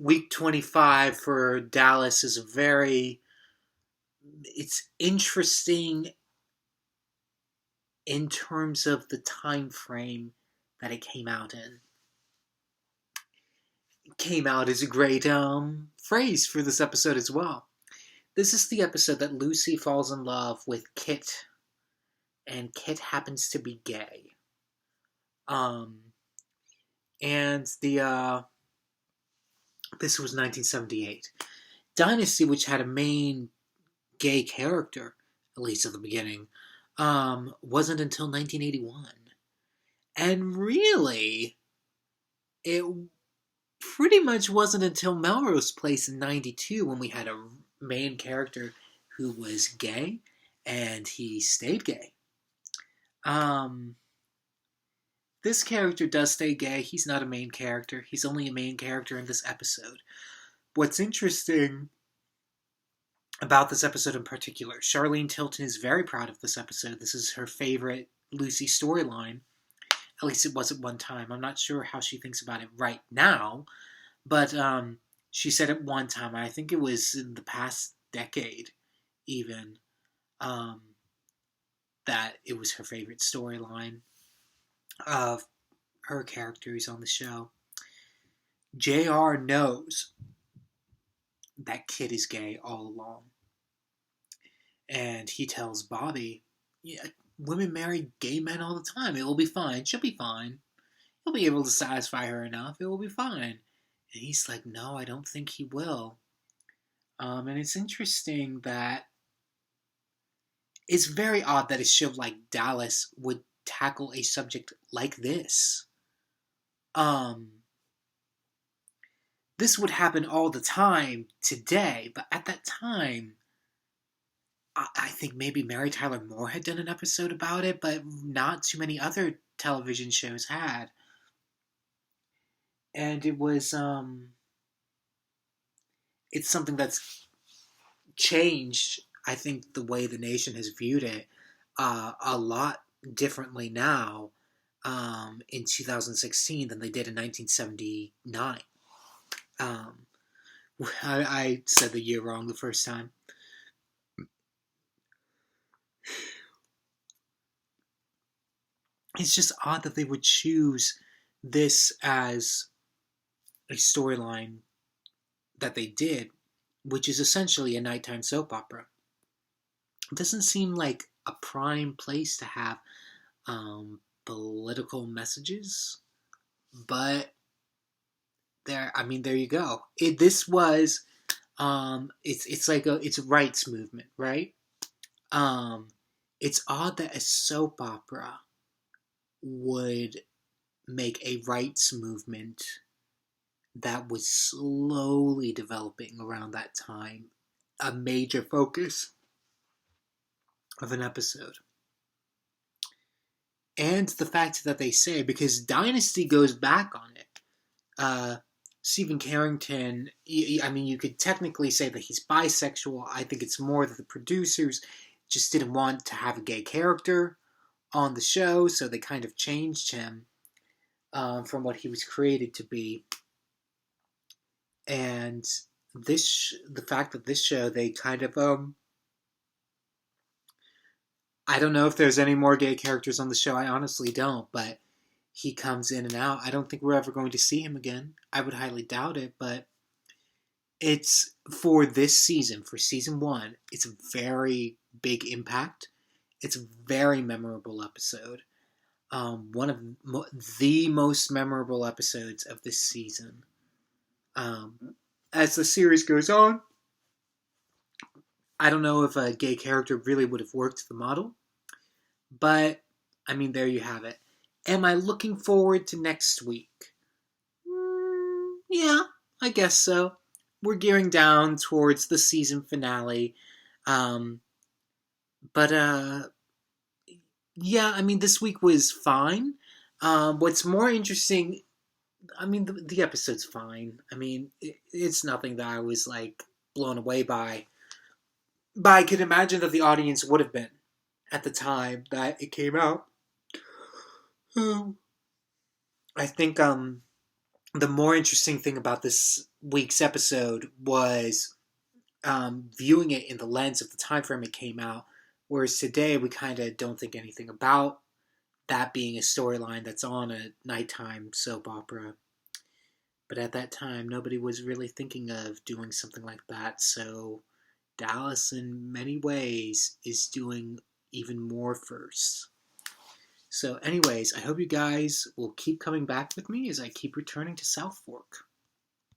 week 25 for Dallas is it's interesting in terms of the time frame that it came out in. Came out is a great phrase for this episode as well. This is the episode that Lucy falls in love with Kit, and Kit happens to be gay. And this was 1978. Dynasty, which had a main gay character, at least at the beginning, wasn't until 1981. And really, it pretty much wasn't until Melrose Place in 92 when we had a main character who was gay, and he stayed gay. This character does stay gay. He's not a main character. He's only a main character in this episode. What's interesting about this episode in particular, Charlene Tilton is very proud of this episode. This is her favorite Lucy storyline. At least it was at one time. I'm not sure how she thinks about it right now, but she said at one time, I think it was in the past decade even, that it was her favorite storyline of her characters on the show. JR knows that Kit is gay all along. And he tells Bobby, yeah, women marry gay men all the time. It will be fine. She'll be fine. He'll be able to satisfy her enough. It will be fine. And he's like, no, I don't think he will. And it's interesting that it's very odd that a show like Dallas would tackle a subject like this. This would happen all the time today, but at that time, I think maybe Mary Tyler Moore had done an episode about it, but not too many other television shows had. And it was, it's something that's changed, I think, the way the nation has viewed it a lot differently now in 2016 than they did in 1979. I said the year wrong the first time. It's just odd that they would choose this as a storyline that they did, which is essentially a nighttime soap opera. It doesn't seem like a prime place to have political messages, but there you go. This was it's like it's a rights movement, right? It's odd that a soap opera would make a rights movement that was slowly developing around that time a major focus of an episode. And the fact that they say, because Dynasty goes back on it, Stephen Carrington, you could technically say that he's bisexual. I think it's more that the producers just didn't want to have a gay character on the show, so they kind of changed him from what he was created to be. And the fact that this show, they kind of, I don't know if there's any more gay characters on the show. I honestly don't, but he comes in and out. I don't think we're ever going to see him again. I would highly doubt it, but it's for this season, for season 1, it's a very big impact. It's a very memorable episode. One of the most memorable episodes of this season. As the series goes on, I don't know if a gay character really would have worked the model, but, there you have it. Am I looking forward to next week? Yeah, I guess so. We're gearing down towards the season finale. This week was fine. What's more interesting, the episode's fine. It's nothing that I was, blown away by. But I can imagine that the audience would have been at the time that it came out. I think, the more interesting thing about this week's episode was viewing it in the lens of the time frame it came out. Whereas today, we kind of don't think anything about that being a storyline that's on a nighttime soap opera. But at that time, nobody was really thinking of doing something like that. So Dallas, in many ways, is doing even more first. So, anyways, I hope you guys will keep coming back with me as I keep returning to South Fork.